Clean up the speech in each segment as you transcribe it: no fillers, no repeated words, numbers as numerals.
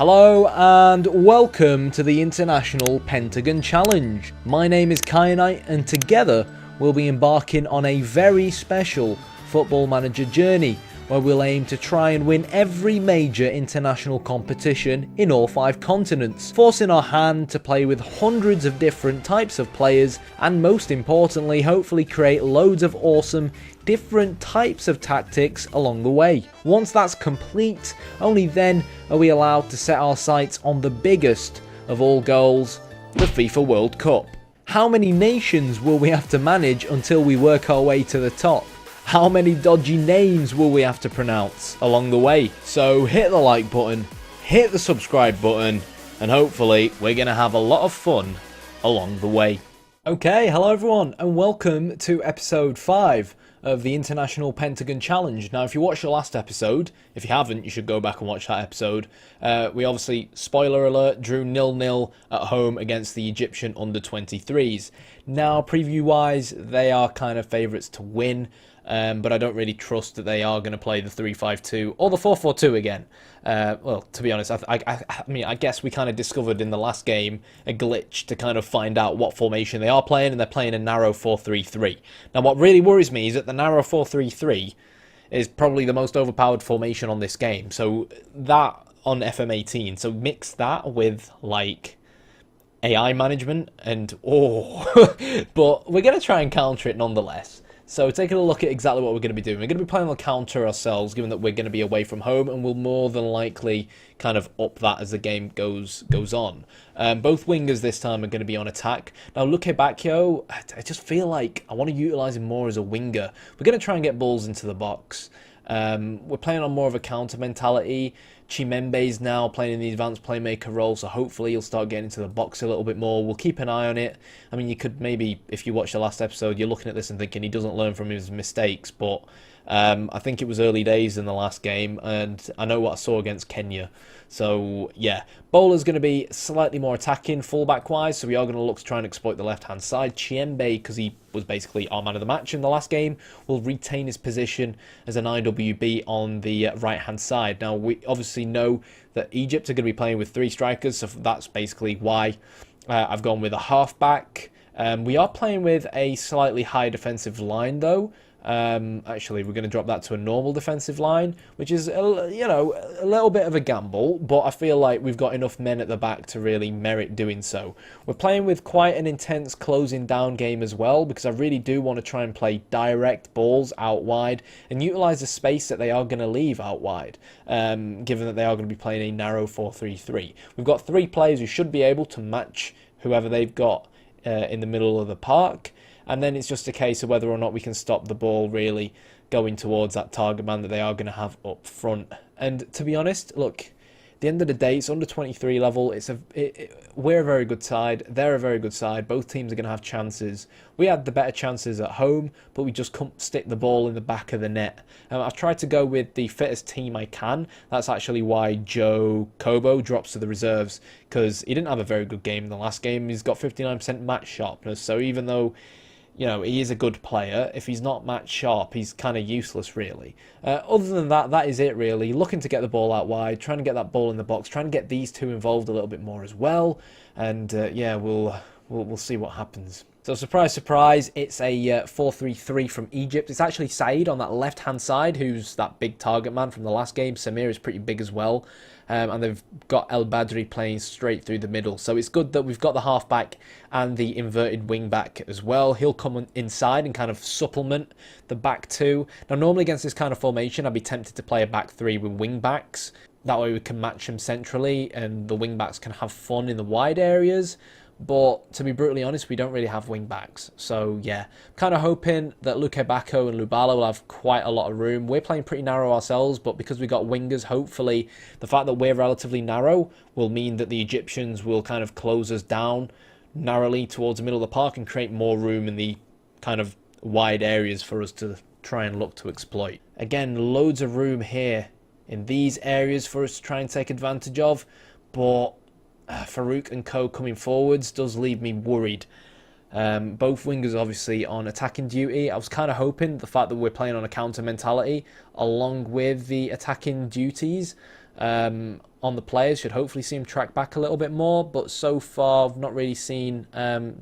Hello and welcome to the International Pentagon Challenge. My name is Kyanite and together we'll be embarking on a very special Football Manager journey where we'll aim to try and win every major international competition in all 5 continents, forcing our hand to play with hundreds of different types of players and most importantly hopefully create loads of awesome different types of tactics along the way. Once that's complete, only then are we allowed to set our sights on the biggest of all goals, the FIFA World Cup. How many nations will we have to manage until we work our way to the top? How many dodgy names will we have to pronounce along the way? So hit the like button, hit the subscribe button, and hopefully we're going to have a lot of fun along the way. Okay, hello everyone and welcome to episode 5 of the International Pentagon Challenge. Now if you watched the last episode, if you haven't you should go back and watch that episode. We obviously, spoiler alert, drew 0-0 at home against the Egyptian under-23s. Now preview wise they are kind of favourites to win. But I don't really trust that they are going to play the 3-5-2 or the 4-4-2 again. Well, to be honest, I guess we kind of discovered in the last game a glitch to kind of find out what formation they are playing, and they're playing a narrow 4-3-3. Now, what really worries me is that the narrow 4-3-3 is probably the most overpowered formation on this game. So that on FM18. So mix that with like AI management and but we're going to try and counter it nonetheless. So taking a look at exactly what we're going to be doing. We're going to be playing on the counter ourselves, given that we're going to be away from home, and we'll more than likely kind of up that as the game goes on. Both wingers this time are going to be on attack. Now, Luke Bacchio, I just feel like I want to utilise him more as a winger. We're going to try and get balls into the box. We're playing on more of a counter mentality. Chimembe's now playing in the advanced playmaker role, so hopefully he'll start getting into the box a little bit more. We'll keep an eye on it. I mean, you could maybe, if you watch the last episode, you're looking at this and thinking he doesn't learn from his mistakes, but I think it was early days in the last game, and I know what I saw against Kenya. So, yeah, Bowler's going to be slightly more attacking fullback-wise, so we are going to look to try and exploit the left-hand side. Chiembe, because he was basically our man of the match in the last game, will retain his position as an IWB on the right-hand side. Now, we obviously know that Egypt are going to be playing with 3 strikers, so that's basically why I've gone with a half-back. We are playing with a slightly higher defensive line, though. Actually, we're going to drop that to a normal defensive line, which is, a little bit of a gamble, but I feel like we've got enough men at the back to really merit doing so. We're playing with quite an intense closing down game as well, because I really do want to try and play direct balls out wide and utilise the space that they are going to leave out wide, given that they are going to be playing a narrow 4-3-3. We've got 3 players who should be able to match whoever they've got in the middle of the park. And then it's just a case of whether or not we can stop the ball really going towards that target man that they are going to have up front. And to be honest, look, at the end of the day, it's under 23 level. We're a very good side. They're a very good side. Both teams are going to have chances. We had the better chances at home, but we just couldn't stick the ball in the back of the net. I've tried to go with the fittest team I can. That's actually why Joe Kobo drops to the reserves, because he didn't have a very good game in the last game. He's got 59% match sharpness, so even though he is a good player, if he's not match sharp, he's kind of useless, really. Other than that, that is it, really. Looking to get the ball out wide, trying to get that ball in the box, trying to get these 2 involved a little bit more as well. And, yeah, we'll see what happens. So, surprise, surprise, it's a 4-3-3 from Egypt. It's actually Said on that left-hand side, who's that big target man from the last game. Samir is pretty big as well. And they've got El Badri playing straight through the middle. So it's good that we've got the half-back and the inverted wing-back as well. He'll come inside and kind of supplement the back 2. Now, normally against this kind of formation, I'd be tempted to play a back 3 with wing-backs. That way we can match them centrally and the wing-backs can have fun in the wide areas. But to be brutally honest, we don't really have wing backs. So yeah, kind of hoping that Luke Bacco and Lubala will have quite a lot of room. We're playing pretty narrow ourselves, but because we got wingers, hopefully the fact that we're relatively narrow will mean that the Egyptians will kind of close us down narrowly towards the middle of the park and create more room in the kind of wide areas for us to try and look to exploit. Again, loads of room here in these areas for us to try and take advantage of, but Farouk and co coming forwards does leave me worried. Both wingers obviously on attacking duty. I was kind of hoping the fact that we're playing on a counter mentality along with the attacking duties on the players. Should hopefully see him track back a little bit more, but so far I've not really seen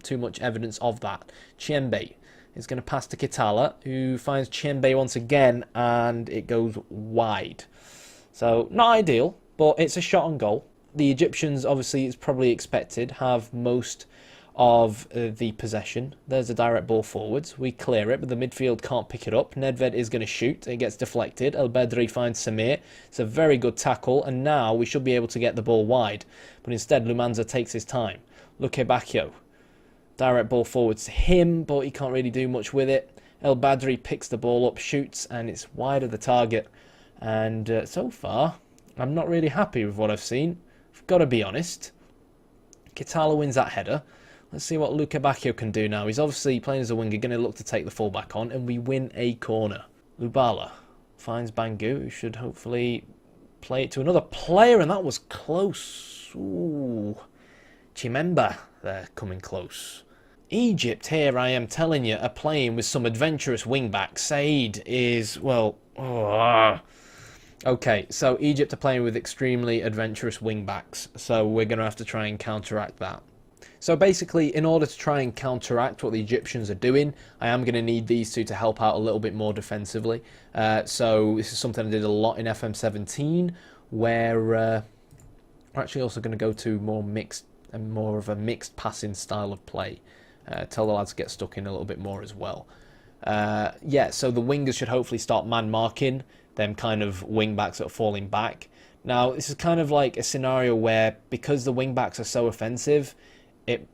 too much evidence of that. Chiembe is going to pass to Kitala, who finds Chiembe once again, and it goes wide. So not ideal, but it's a shot on goal. The Egyptians, obviously, it's probably expected, have most of the possession. There's a direct ball forwards. We clear it, but the midfield can't pick it up. Nedved is going to shoot. It gets deflected. El Bedri finds Samir. It's a very good tackle, and now we should be able to get the ball wide. But instead, Lumanza takes his time. Luke Bacchio. Direct ball forwards to him, but he can't really do much with it. El Badri picks the ball up, shoots, and it's wide of the target. And so far, I'm not really happy with what I've seen. I've got to be honest. Kitala wins that header. Let's see what Luke Bacchio can do now. He's obviously playing as a winger, going to look to take the fullback on, and we win a corner. Lubala finds Bangu, who should hopefully play it to another player, and that was close. Ooh. Chimemba, they're coming close. Egypt here, I am telling you, are playing with some adventurous wing-backs. Said is, well... Okay, so Egypt are playing with extremely adventurous wing-backs, so we're going to have to try and counteract that. So basically, in order to try and counteract what the Egyptians are doing, I am going to need these two to help out a little bit more defensively. So this is something I did a lot in FM17, where we're actually also going to go to more of a mixed passing style of play. Tell the lads to get stuck in a little bit more as well. Yeah, so the wingers should hopefully start man marking them kind of wing backs that are falling back. Now, this is kind of like a scenario where, because the wing backs are so offensive, it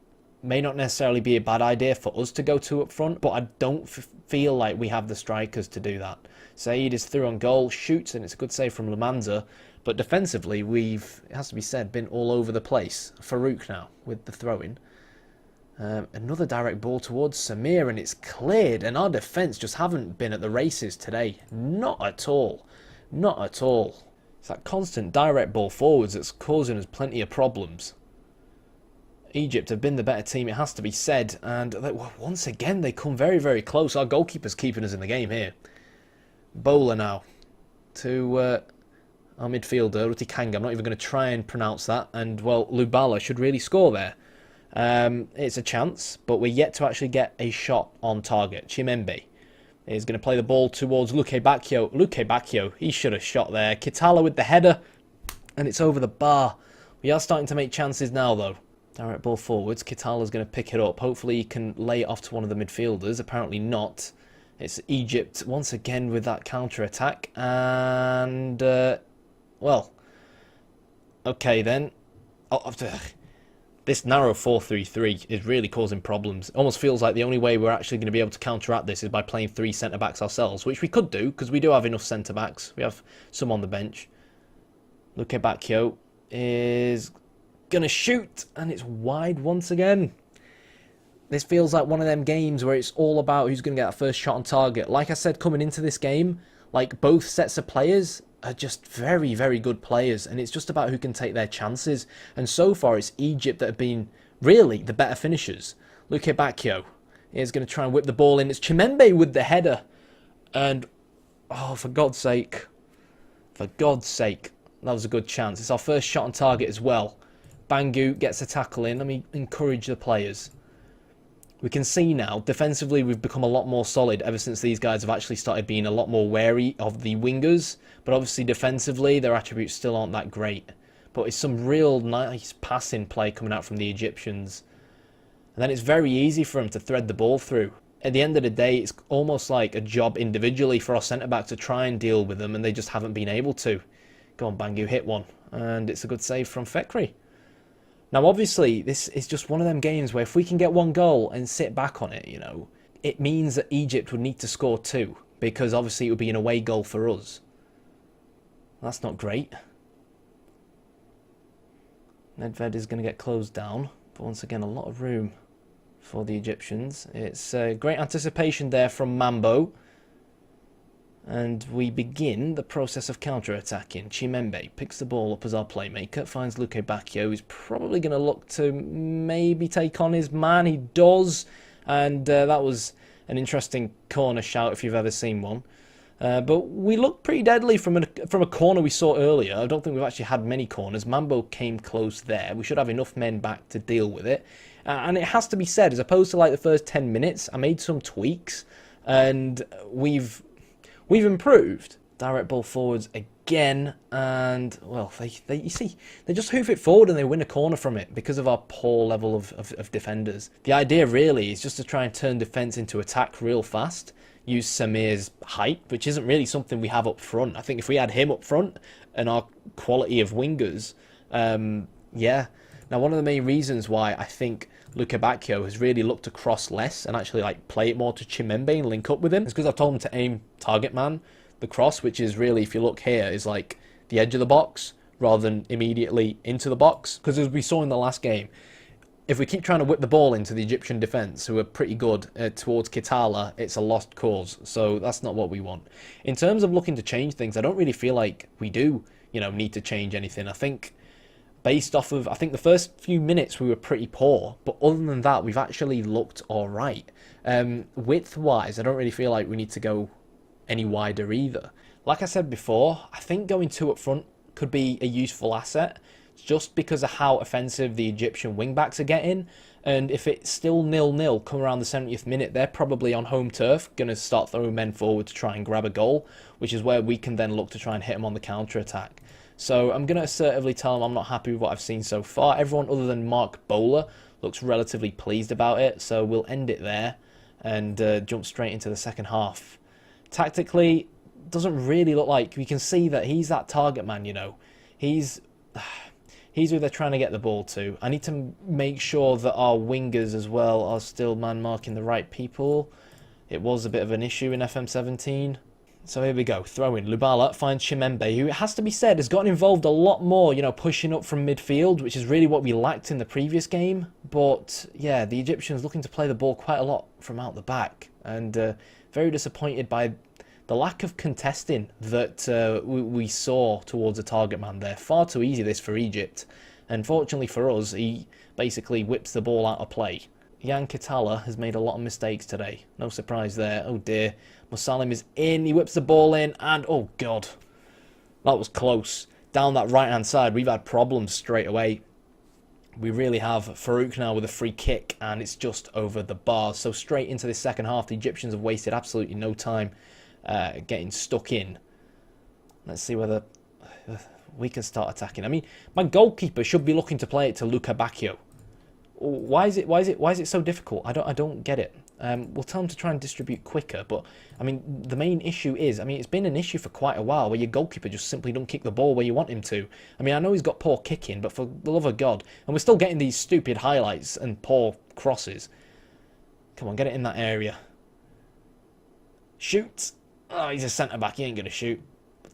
may not necessarily be a bad idea for us to go two up front, but I don't feel like we have the strikers to do that. Said is through on goal, shoots, and it's a good save from Lumanza, but defensively we've, it has to be said, been all over the place. Farouk now with the throw-in. Another direct ball towards Samir, and it's cleared, and our defence just haven't been at the races today. Not at all. Not at all. It's that constant direct ball forwards that's causing us plenty of problems. Egypt have been the better team, it has to be said, and once again they come very, very close. Our goalkeeper's keeping us in the game here. Bowler now to our midfielder, Rutikanga. I'm not even going to try and pronounce that, and well, Lubala should really score there. It's a chance, but we're yet to actually get a shot on target. Chimembe is going to play the ball towards Luke Bacchio. Luke Bacchio, he should have shot there. Kitala with the header, and it's over the bar. We are starting to make chances now, though. Direct ball forwards. Kitala's going to pick it up. Hopefully he can lay it off to one of the midfielders. Apparently not. It's Egypt once again with that counter-attack. And, well, okay then. This narrow 4-3-3 is really causing problems. It almost feels like the only way we're actually going to be able to counteract this is by playing three centre-backs ourselves, which we could do, because we do have enough centre-backs. We have some on the bench. Luke Bacchio is going to shoot, and it's wide once again. This feels like one of them games where it's all about who's going to get that first shot on target. Like I said, coming into this game, like both sets of players are just very, very good players, and it's just about who can take their chances. And so far, it's Egypt that have been really the better finishers. Luke Bacchio is going to try and whip the ball in. It's Chimembe with the header, and oh, for God's sake, that was a good chance. It's our first shot on target as well. Bangu gets a tackle in. Let me encourage the players. We can see now, defensively, we've become a lot more solid ever since these guys have actually started being a lot more wary of the wingers. But obviously, defensively, their attributes still aren't that great. But it's some real nice passing play coming out from the Egyptians. And then it's very easy for them to thread the ball through. At the end of the day, it's almost like a job individually for our centre-back to try and deal with them, and they just haven't been able to. Go on, Bangu, hit one. And it's a good save from Fekri. Now, obviously, this is just one of them games where if we can get one goal and sit back on it, you know, it means that Egypt would need to score two, because obviously it would be an away goal for us. That's not great. Nedved is going to get closed down, but once again, a lot of room for the Egyptians. It's great anticipation there from Mambo. And we begin the process of counter-attacking. Chimembe picks the ball up as our playmaker, finds Luke Bacchio, who's probably going to look to maybe take on his man. He does, and that was an interesting corner shout if you've ever seen one. But we looked pretty deadly from a corner we saw earlier. I don't think we've actually had many corners. Mambo came close there. We should have enough men back to deal with it. And it has to be said, as opposed to like the first 10 minutes, I made some tweaks, and we've improved. Direct ball forwards again, and well, you see, they just hoof it forward and they win a corner from it because of our poor level of defenders. The idea really is just to try and turn defence into attack real fast. Use Samir's height, which isn't really something we have up front. I think if we had him up front and our quality of wingers, yeah. Now, one of the main reasons why I think Luca Bacchio has really looked to cross less and actually like play it more to Chimembe and link up with him is because I've told him to aim target man the cross, which is really, if you look here, is like the edge of the box rather than immediately into the box. Because as we saw in the last game, if we keep trying to whip the ball into the Egyptian defence, who are pretty good towards Kitala, it's a lost cause. So that's not what we want. In terms of looking to change things, I don't really feel like we do, need to change anything. I think based off of, I think the first few minutes we were pretty poor, but other than that, we've actually looked all right. Width-wise, I don't really feel like we need to go any wider either. Like I said before, I think going 2 up front could be a useful asset, just because of how offensive the Egyptian wingbacks are getting. And if it's still 0-0 come around the 70th minute, they're probably on home turf going to start throwing men forward to try and grab a goal, which is where we can then look to try and hit them on the counter-attack. So I'm going to assertively tell them I'm not happy with what I've seen so far. Everyone other than Mark Bowler looks relatively pleased about it, so we'll end it there and jump straight into the second half. Tactically, doesn't really look like, we can see that he's that target man, He's who they're trying to get the ball to. I need to make sure that our wingers as well are still man-marking the right people. It was a bit of an issue in FM17. So here we go, throw in. Lubala finds Chimembe, who, it has to be said, has gotten involved a lot more, pushing up from midfield, which is really what we lacked in the previous game. But, yeah, the Egyptians looking to play the ball quite a lot from out the back. And very disappointed by the lack of contesting that we saw towards the target man there. Far too easy this for Egypt. And fortunately for us, he basically whips the ball out of play. Jan Kitala has made a lot of mistakes today. No surprise there. Oh dear. Musalim is in. He whips the ball in. And oh god. That was close. Down that right hand side, we've had problems straight away. We really have. Farouk now with a free kick. And it's just over the bars. So straight into this second half, the Egyptians have wasted absolutely no time getting stuck in. Let's see whether we can start attacking. I mean, my goalkeeper should be looking to play it to Luca Bacchio. Why is it so difficult? I don't get it. We'll tell him to try and distribute quicker, but I mean the main issue is, it's been an issue for quite a while where your goalkeeper just simply don't kick the ball where you want him to. I mean, I know he's got poor kicking, but for the love of God, and we're still getting these stupid highlights and poor crosses. Come on, get it in that area. Shoot. Oh, he's a centre back. He ain't gonna shoot.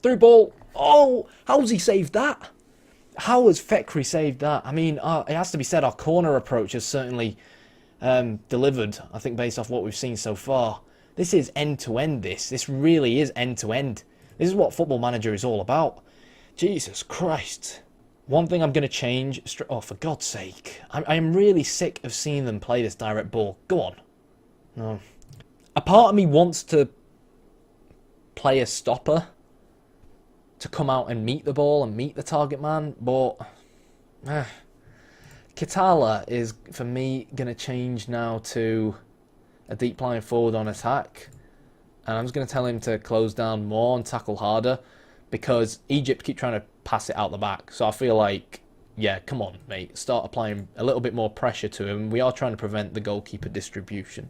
Through ball. Oh, how's he saved that? How has Fekri saved that? I mean, it has to be said, our corner approach has certainly delivered, I think, based off what we've seen so far. This is end-to-end, this really is end-to-end. This is what Football Manager is all about. Jesus Christ. One thing I'm going to change... Oh, for God's sake. I am really sick of seeing them play this direct ball. Go on. No. A part of me wants to play a stopper to come out and meet the ball and meet the target man, but Kitala is, for me, going to change now to a deep line forward on attack, and I'm just going to tell him to close down more and tackle harder, because Egypt keep trying to pass it out the back. So I feel like, yeah, come on, mate, start applying a little bit more pressure to him. We are trying to prevent the goalkeeper distribution.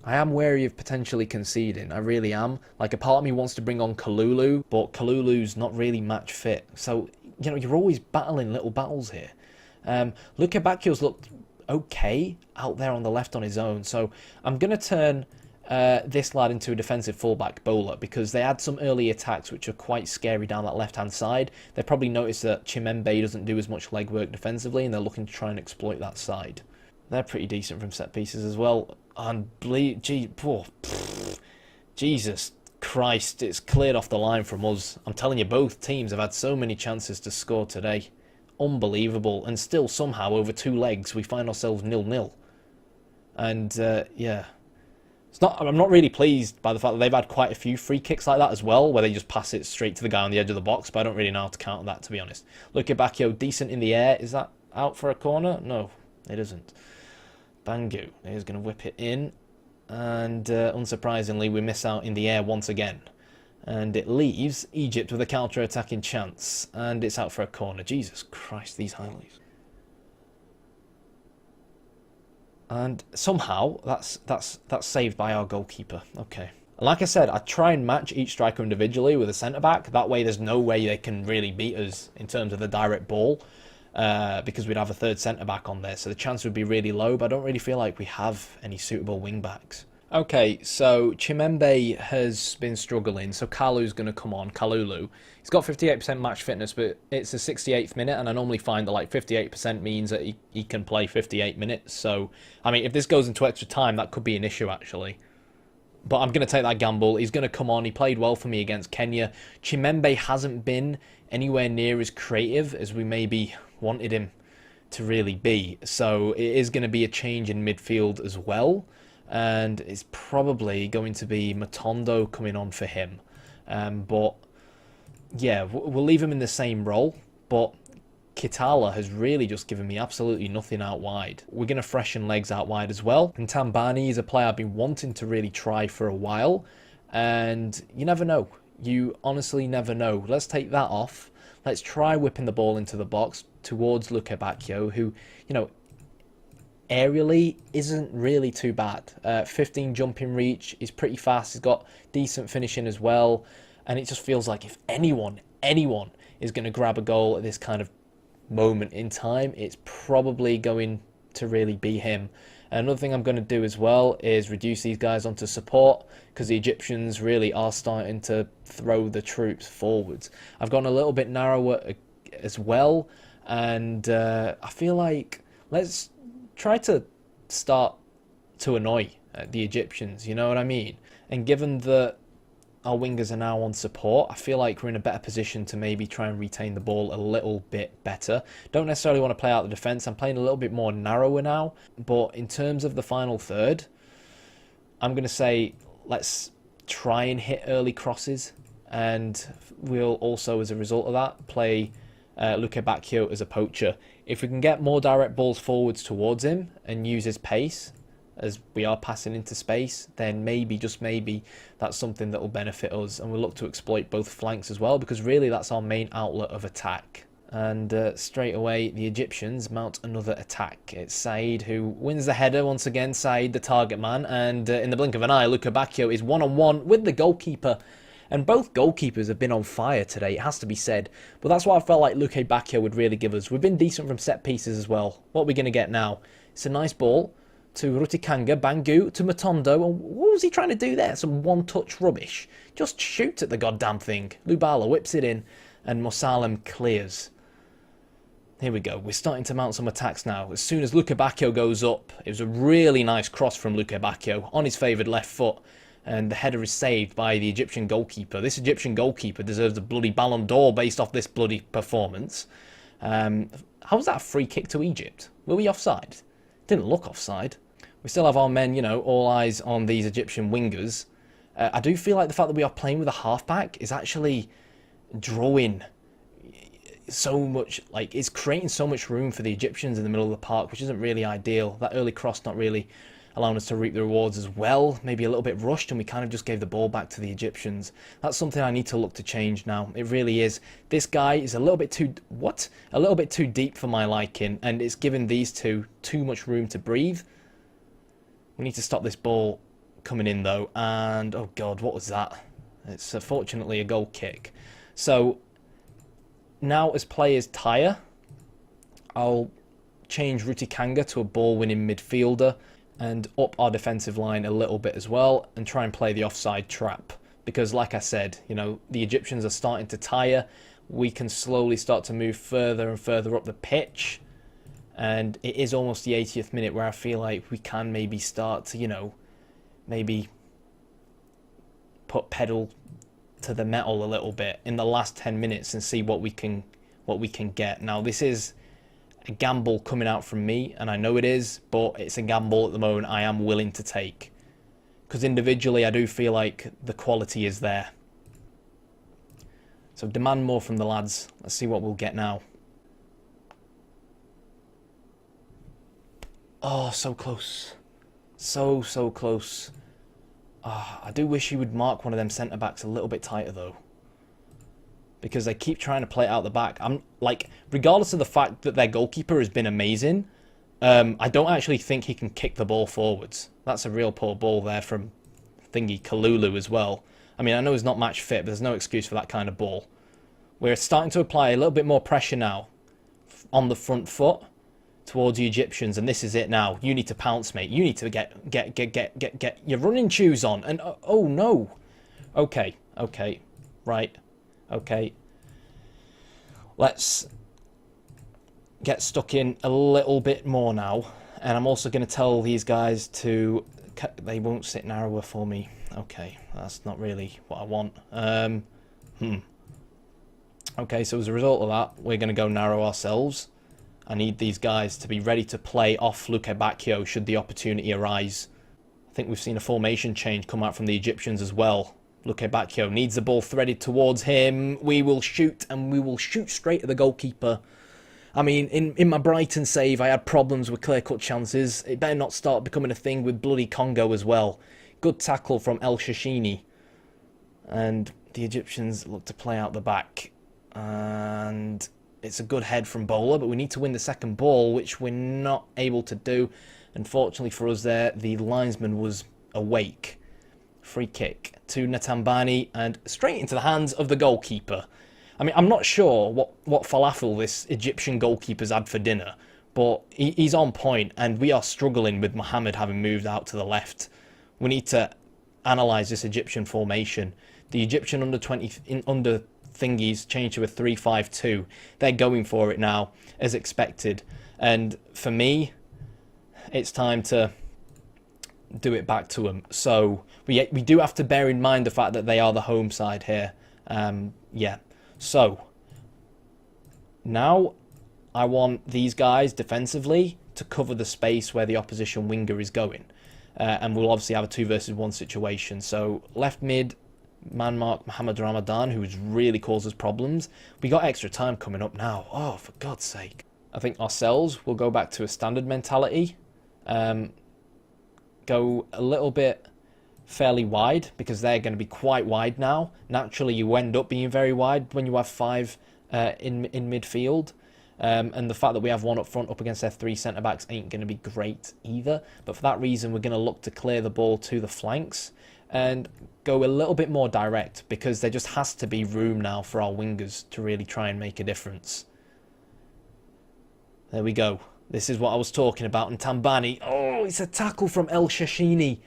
I am wary of potentially conceding, I really am. Like, a part of me wants to bring on Kalulu, but Kalulu's not really match fit. So, you're always battling little battles here. Luca Bacchio's looked okay out there on the left on his own, so I'm going to turn this lad into a defensive fullback, Bowler, because they had some early attacks which are quite scary down that left-hand side. They probably noticed that Chimembe doesn't do as much legwork defensively, and they're looking to try and exploit that side. They're pretty decent from set pieces as well. And Jesus Christ, it's cleared off the line from us. I'm telling you, both teams have had so many chances to score today. Unbelievable. And still, somehow, over 2 legs, we find ourselves 0-0. And, yeah. I'm not really pleased by the fact that they've had quite a few free kicks like that as well, where they just pass it straight to the guy on the edge of the box, but I don't really know how to count that, to be honest. Luke Bacchio, decent in the air. Is that out for a corner? No, it isn't. Bangu is going to whip it in, and unsurprisingly, we miss out in the air once again. And it leaves Egypt with a counter-attacking chance, and it's out for a corner. Jesus Christ, these highlights. And somehow that's saved by our goalkeeper. Okay. Like I said, I try and match each striker individually with a centre-back. That way there's no way they can really beat us in terms of the direct ball, because we'd have a third centre-back on there. So the chance would be really low, but I don't really feel like we have any suitable wing-backs. Okay, so Chimembe has been struggling, so Kalu's going to come on, Kalulu. He's got 58% match fitness, but it's the 68th minute, and I normally find that like 58% means that he can play 58 minutes. So, I mean, if this goes into extra time, that could be an issue, actually. But I'm going to take that gamble. He's going to come on. He played well for me against Kenya. Chimembe hasn't been anywhere near as creative as we maybe wanted him to really be. So it is going to be a change in midfield as well. And it's probably going to be Matondo coming on for him. But yeah, we'll leave him in the same role. But Kitala has really just given me absolutely nothing out wide. We're going to freshen legs out wide as well. And Tambani is a player I've been wanting to really try for a while. And you never know. You honestly never know. Let's take that off. Let's try whipping the ball into the box towards Luke Bacchio, who, you know, aerially isn't really too bad. 15 jumping reach, he's pretty fast, he's got decent finishing as well, and it just feels like if anyone is going to grab a goal at this kind of moment in time, it's probably going to really be him. And another thing I'm going to do as well is reduce these guys onto support, because the Egyptians really are starting to throw the troops forwards. I've gone a little bit narrower as well, and I feel like let's try to start to annoy the Egyptians, you know what I mean? And given that our wingers are now on support, I feel like we're in a better position to maybe try and retain the ball a little bit better. Don't necessarily want to play out the defence. I'm playing a little bit more narrower now. But in terms of the final third, I'm going to say let's try and hit early crosses. And we'll also, as a result of that, play Luke Bacchio as a poacher. If we can get more direct balls forwards towards him and use his pace as we are passing into space, then maybe, just maybe, that's something that will benefit us, and we'll look to exploit both flanks as well, because really that's our main outlet of attack. And straight away the Egyptians mount another attack. It's Said who wins the header once again. Said, the target man, and in the blink of an eye, Luke Bacchio is one-on-one with the goalkeeper. And both goalkeepers have been on fire today, it has to be said. But that's what I felt like Luke Bacchio would really give us. We've been decent from set pieces as well. What are we going to get now? It's a nice ball to Rutikanga, Bangu, to Matondo. And what was he trying to do there? Some one-touch rubbish. Just shoot at the goddamn thing. Lubala whips it in, and Mosalem clears. Here we go. We're starting to mount some attacks now. As soon as Luke Bacchio goes up, it was a really nice cross from Luke Bacchio on his favoured left foot. And the header is saved by the Egyptian goalkeeper. This Egyptian goalkeeper deserves a bloody Ballon d'Or based off this bloody performance. How was that a free kick to Egypt? Were we offside? Didn't look offside. We still have our men, you know, all eyes on these Egyptian wingers. I do feel like the fact that we are playing with a halfback is actually drawing so much, like, it's creating so much room for the Egyptians in the middle of the park, which isn't really ideal. That early cross not really allowing us to reap the rewards as well. Maybe a little bit rushed, and we kind of just gave the ball back to the Egyptians. That's something I need to look to change now. It really is. This guy is a little bit too, a little bit too deep for my liking, and it's given these two too much room to breathe. We need to stop this ball coming in though, and oh god, what was that? It's fortunately a goal kick. So now as players tire, I'll change Rutikanga to a ball-winning midfielder and up our defensive line a little bit as well, and try and play the offside trap. Because like I said, you know, the Egyptians are starting to tire. We can slowly start to move further and further up the pitch. And it is almost the 80th minute where I feel like we can maybe start to, you know, maybe put pedal to the metal a little bit in the last 10 minutes and see what we can get. Now this is a gamble coming out from me, and I know it is, but it's a gamble at the moment I am willing to take. because individually I do feel like the quality is there. So demand more from the lads. Let's see what we'll get now. Oh, so close. So close. Oh, I do wish he would mark one of them centre-backs a little bit tighter, though. Because they keep trying to play it out the back. I'm like, regardless of the fact that their goalkeeper has been amazing, I don't actually think he can kick the ball forwards. That's a real poor ball there from thingy Kalulu as well. I mean, I know he's not match fit, but there's no excuse for that kind of ball. We're starting to apply a little bit more pressure now on the front foot towards the Egyptians, and this is it now. You need to pounce, mate. You need to get your running shoes on. And oh no. Okay, right. Okay. Let's get stuck in a little bit more now, and I'm also going to tell these guys to. They won't sit narrower for me. Okay, that's not really what I want. Okay, so as a result of that, we're going to go narrow ourselves. I need these guys to be ready to play off Luke Bacchio should the opportunity arise. I think we've seen a formation change come out from the Egyptians as well. Luke Bacchio needs the ball threaded towards him. We will shoot, and we will shoot straight at the goalkeeper. I mean, in my Brighton save, I had problems with clear-cut chances. It better not start becoming a thing with bloody Congo as well. Good tackle from El Shashini. And the Egyptians look to play out the back. And it's a good head from Bowler, but we need to win the second ball, which we're not able to do. Unfortunately for us there, the linesman was awake. Free kick to Natambani and straight into the hands of the goalkeeper. I mean, I'm not sure what falafel this Egyptian goalkeeper's had for dinner, but he's on point, and we are struggling with Mohammed having moved out to the left. We need to analyse this Egyptian formation. The Egyptian under thingies changed to a 3-5-2. They're going for it now, as expected. And for me, it's time to do it back to them. So we do have to bear in mind the fact that they are the home side here. Yeah. So now I want these guys defensively to cover the space where the opposition winger is going. And we'll obviously have a 2 versus 1 situation. So left mid, man mark Mohamed Ramadan, who has really caused us problems. We got extra time coming up now. Oh, for God's sake. I think ourselves will go back to a standard mentality. Go a little bit fairly wide, because they're going to be quite wide now. Naturally, you end up being very wide when you have 5 in midfield. And the fact that we have 1 up front up against their 3 centre-backs ain't going to be great either. But for that reason, we're going to look to clear the ball to the flanks and go a little bit more direct, because there just has to be room now for our wingers to really try and make a difference. There we go. This is what I was talking about. And Tambani, oh, it's a tackle from El Shashini.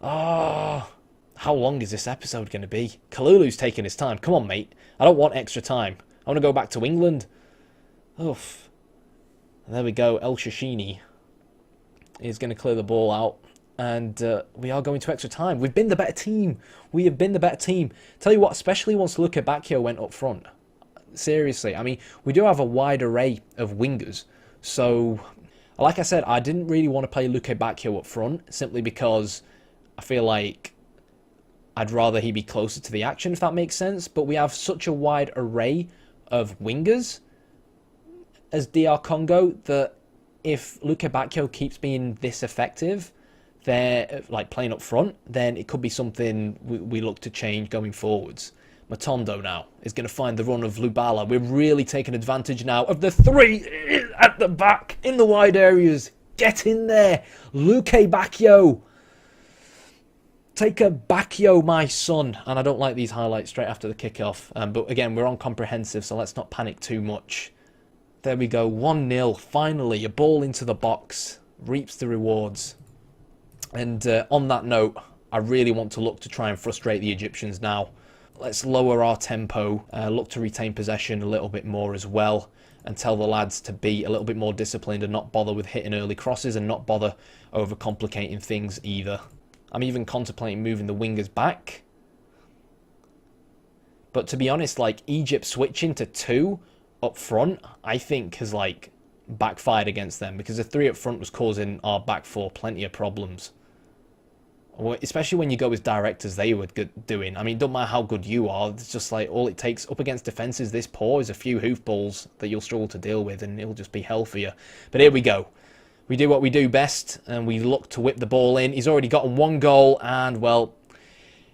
Oh, how long is this episode going to be? Kalulu's taking his time. Come on, mate. I don't want extra time. I want to go back to England. Oof. And there we go. El Shashini is going to clear the ball out. And we are going to extra time. We've been the better team. We have been the better team. Tell you what, especially once Luke Bacchio went up front. Seriously, I mean, we do have a wide array of wingers. So, like I said, I didn't really want to play Luke Bacchio up front, simply because I feel like I'd rather he be closer to the action, if that makes sense. But we have such a wide array of wingers as DR Congo that if Luke Bacchio keeps being this effective, they're like playing up front, then it could be something we look to change going forwards. Matondo now is going to find the run of Lubala. We're really taking advantage now of the 3 at the back in the wide areas. Get in there, Luke Bacchio. Take a Bacchio, my son. And I don't like these highlights straight after the kickoff. But again, we're on comprehensive, so let's not panic too much. There we go, 1-0. Finally, a ball into the box reaps the rewards. And on that note, I really want to look to try and frustrate the Egyptians now. Let's lower our tempo, look to retain possession a little bit more as well, and tell the lads to be a little bit more disciplined and not bother with hitting early crosses and not bother overcomplicating things either. I'm even contemplating moving the wingers back. But to be honest, like, Egypt switching to 2 up front, I think has like backfired against them, because the 3 up front was causing our back 4 plenty of problems. especially when you go as direct as they were doing. I mean, it doesn't matter how good you are. It's just like all it takes up against defences this poor is a few hoofballs that you'll struggle to deal with, and it'll just be hell for you. But here we go. We do what we do best, and we look to whip the ball in. He's already gotten 1 goal, and, well,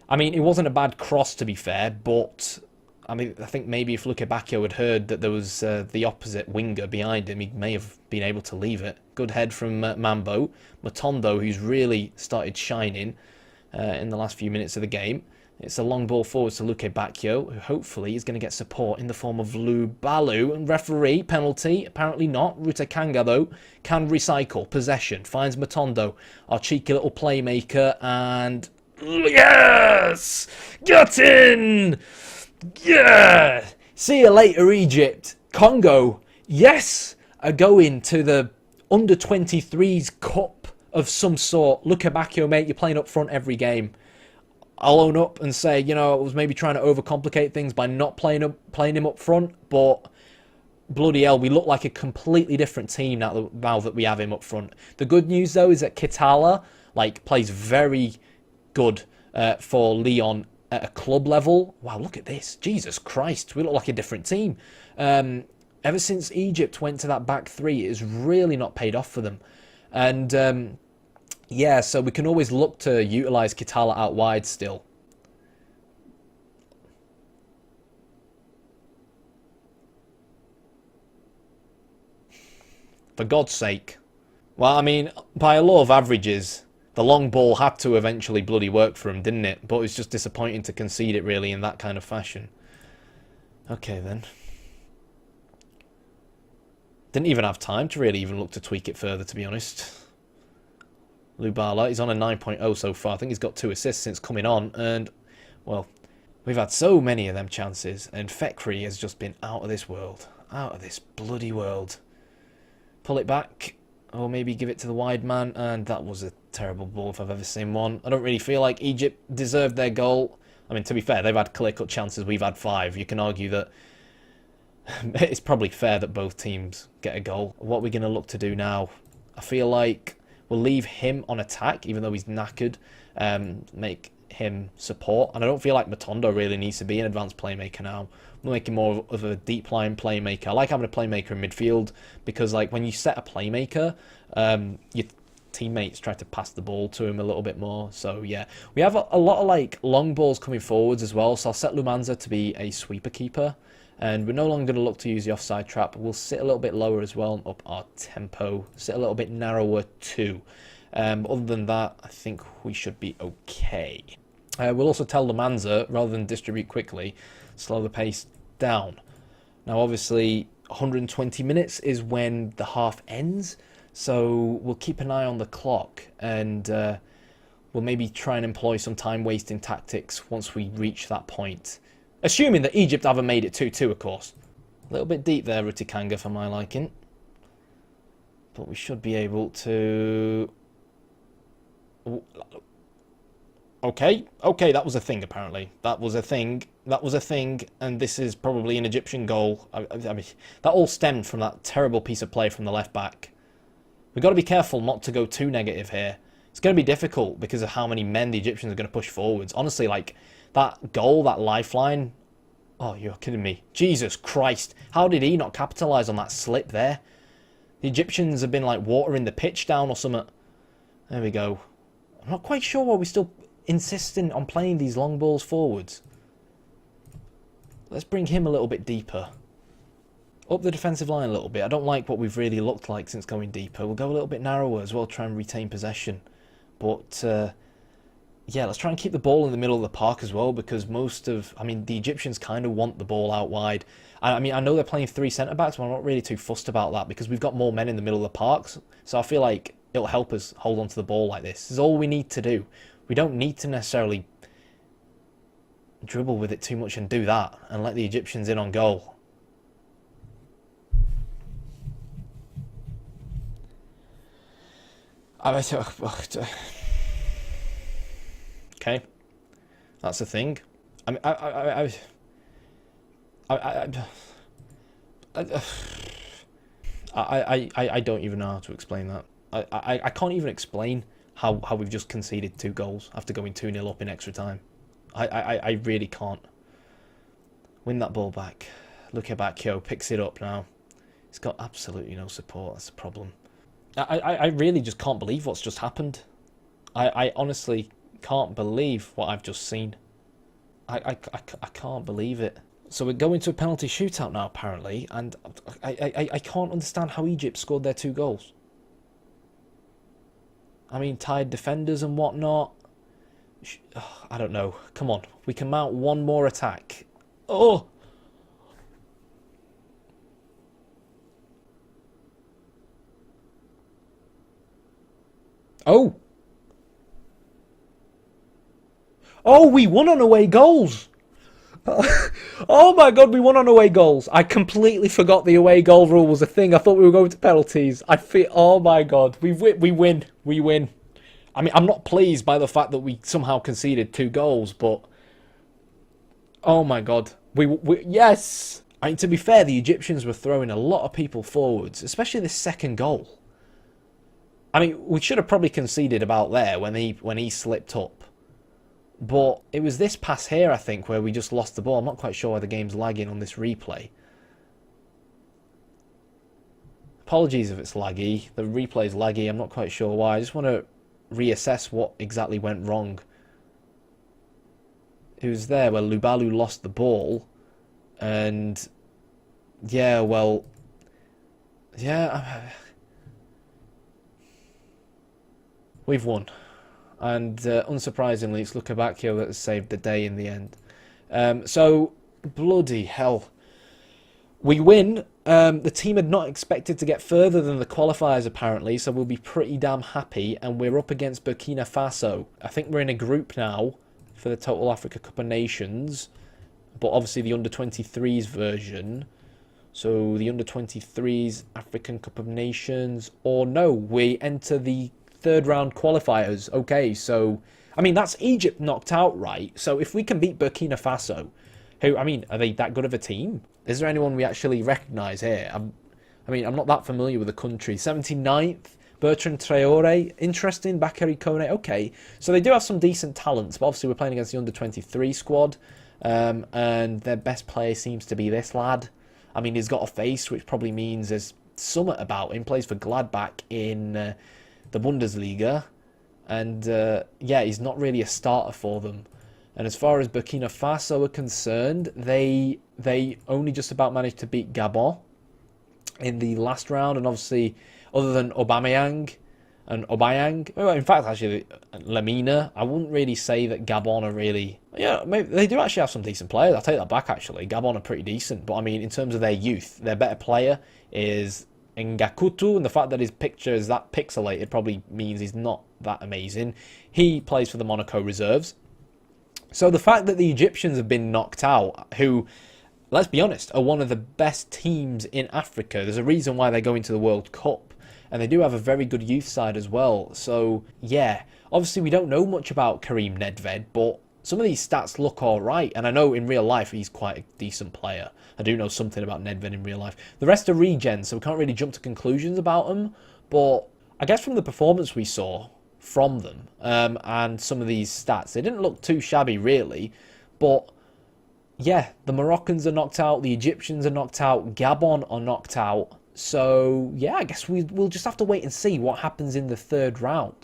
I mean, it wasn't a bad cross, to be fair, but, I mean, I think maybe if Luke Bacchio had heard that there was the opposite winger behind him, he may have been able to leave it. Good head from Mambo. Matondo, who's really started shining in the last few minutes of the game. It's a long ball forwards to Luke Bacchio, who hopefully is going to get support in the form of Lou Balu. And referee, penalty, apparently not. Rutakanga, though, can recycle. Possession, finds Matondo, our cheeky little playmaker, and... yes! Get in! Yeah! See you later, Egypt. Congo, yes, are going to the under-23s cup of some sort. Look at Bacchio, mate, you're playing up front every game. I'll own up and say, you know, I was maybe trying to overcomplicate things by not playing him up front, but bloody hell, we look like a completely different team now that we have him up front. The good news, though, is that Kitala, like, plays very good for Lyon at a club level. Wow, look at this. Jesus Christ, we look like a different team. Ever since Egypt went to that back three, it has really not paid off for them. And... yeah, so we can always look to utilise Kitala out wide still. For God's sake. Well, I mean, by a law of averages, the long ball had to eventually bloody work for him, didn't it? But it's just disappointing to concede it, really, in that kind of fashion. Okay, then. Didn't even have time to really even look to tweak it further, to be honest. Lubala, he's on a 9.0 so far. I think he's got 2 assists since coming on. And, well, we've had so many of them chances. And Fekri has just been out of this world. Out of this bloody world. Pull it back. Or maybe give it to the wide man. And that was a terrible ball if I've ever seen one. I don't really feel like Egypt deserved their goal. I mean, to be fair, they've had clear-cut chances. We've had 5. You can argue that it's probably fair that both teams get a goal. What are we going to look to do now? I feel like... we'll leave him on attack, even though he's knackered. Make him support. And I don't feel like Matondo really needs to be an advanced playmaker now. I'm making more of a deep line playmaker. I like having a playmaker in midfield because, like, when you set a playmaker, your teammates try to pass the ball to him a little bit more. So, yeah. We have a lot of, like, long balls coming forwards as well. So I'll set Lumanza to be a sweeper keeper. And we're no longer going to look to use the offside trap. We'll sit a little bit lower as well and up our tempo. Sit a little bit narrower too. But other than that, I think we should be okay. We'll also tell Lumanza, rather than distribute quickly, slow the pace down. Now, obviously, 120 minutes is when the half ends. So we'll keep an eye on the clock. And we'll maybe try and employ some time-wasting tactics once we reach that point. Assuming that Egypt haven't made it 2-2, of course. A little bit deep there, Rutikanga, for my liking. But we should be able to... okay, that was a thing, apparently. That was a thing, and this is probably an Egyptian goal. I mean, that all stemmed from that terrible piece of play from the left-back. We've got to be careful not to go too negative here. It's going to be difficult because of how many men the Egyptians are going to push forwards. Honestly, like... that goal, that lifeline... oh, you're kidding me. Jesus Christ. How did he not capitalise on that slip there? The Egyptians have been, like, watering the pitch down or something. There we go. I'm not quite sure why we're still insisting on playing these long balls forwards. Let's bring him a little bit deeper. Up the defensive line a little bit. I don't like what we've really looked like since going deeper. We'll go a little bit narrower as well, try and retain possession. But... yeah, let's try and keep the ball in the middle of the park as well, because the Egyptians kind of want the ball out wide. I mean, I know they're playing 3 centre-backs, but I'm not really too fussed about that, because we've got more men in the middle of the park, so I feel like it'll help us hold on to the ball like this. This is all we need to do. We don't need to necessarily dribble with it too much and do that, and let the Egyptians in on goal. Okay, that's a thing. I mean, I don't even know how to explain that. I can't even explain how we've just conceded 2 goals after going 2-0 up in extra time. I really can't. Win that ball back. Luke Bacchio picks it up now. He's got absolutely no support. That's the problem. I really just can't believe what's just happened. I honestly can't believe what I've just seen. I can't believe it. So we're going to a penalty shootout now, apparently, and I can't understand how Egypt scored their 2 goals. I mean, tired defenders and whatnot. I don't know. Come on. We can mount one more attack. Oh! Oh! Oh, we won on away goals! Oh my god, we won on away goals. I completely forgot the away goal rule was a thing. I thought we were going to penalties. Oh my god, we win. I mean, I'm not pleased by the fact that we somehow conceded 2 goals, but oh my god, yes. I mean, to be fair, the Egyptians were throwing a lot of people forwards, especially the second goal. I mean, we should have probably conceded about there when he slipped up. But it was this pass here, I think, where we just lost the ball. I'm not quite sure why the game's lagging on this replay. Apologies if it's laggy. The replay's laggy. I'm not quite sure why. I just want to reassess what exactly went wrong. It was there where Lubalu lost the ball. And yeah, well, yeah, we've won. And unsurprisingly, it's Luke Bacchio that has saved the day in the end. So, bloody hell. We win. The team had not expected to get further than the qualifiers, apparently, so we'll be pretty damn happy. And we're up against Burkina Faso. I think we're in a group now for the Total Africa Cup of Nations. But obviously the under-23s version. So, the under-23s African Cup of Nations. Or no, we enter the 3rd round qualifiers. Okay, so I mean, that's Egypt knocked out, right? So if we can beat Burkina Faso, who, I mean, are they that good of a team? Is there anyone we actually recognise here? I mean, I'm not that familiar with the country. 79th, Bertrand Traore, interesting. Bakary Kone, okay. So they do have some decent talents, but obviously we're playing against the under-23 squad, and their best player seems to be this lad. I mean, he's got a face, which probably means there's something about him. Plays for Gladbach in the Bundesliga, and yeah, he's not really a starter for them. And as far as Burkina Faso are concerned, they only just about managed to beat Gabon in the last round, and obviously, other than Aubameyang and Obayang, well, in fact, actually, Lamina, I wouldn't really say that Gabon are really, yeah, maybe they do actually have some decent players. I'll take that back, actually. Gabon are pretty decent, but I mean, in terms of their youth, their better player is Ngakutu, and the fact that his picture is that pixelated probably means he's not that amazing. He plays for the Monaco reserves. So the fact that the Egyptians have been knocked out, who, let's be honest, are one of the best teams in Africa. There's a reason why they're going to the World Cup. And they do have a very good youth side as well. So, yeah, obviously we don't know much about Karim Nedved, but some of these stats look alright. And I know in real life he's quite a decent player. I do know something about Nedved in real life. The rest are regen, so we can't really jump to conclusions about them. But I guess from the performance we saw from them, and some of these stats, they didn't look too shabby really. But yeah, the Moroccans are knocked out, the Egyptians are knocked out, Gabon are knocked out. So yeah, I guess we'll just have to wait and see what happens in the 3rd round.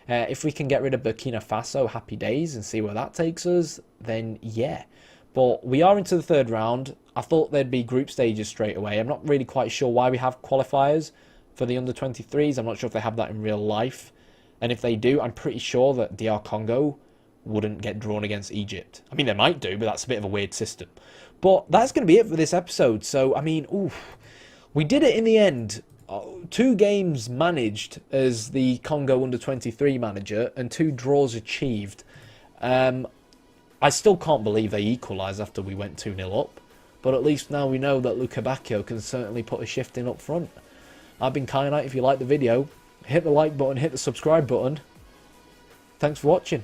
If we can get rid of Burkina Faso, happy days, and see where that takes us, then yeah. But we are into the 3rd round. I thought there'd be group stages straight away. I'm not really quite sure why we have qualifiers for the under-23s. I'm not sure if they have that in real life. And if they do, I'm pretty sure that DR Congo wouldn't get drawn against Egypt. I mean, they might do, but that's a bit of a weird system. But that's going to be it for this episode. So, I mean, oof, we did it in the end. 2 games managed as the Congo under-23 manager and 2 draws achieved. I still can't believe they equalised after we went 2-0 up. But at least now we know that Luke Bacchio can certainly put a shift in up front. I've been Kyanite. If you liked the video, hit the like button, hit the subscribe button. Thanks for watching.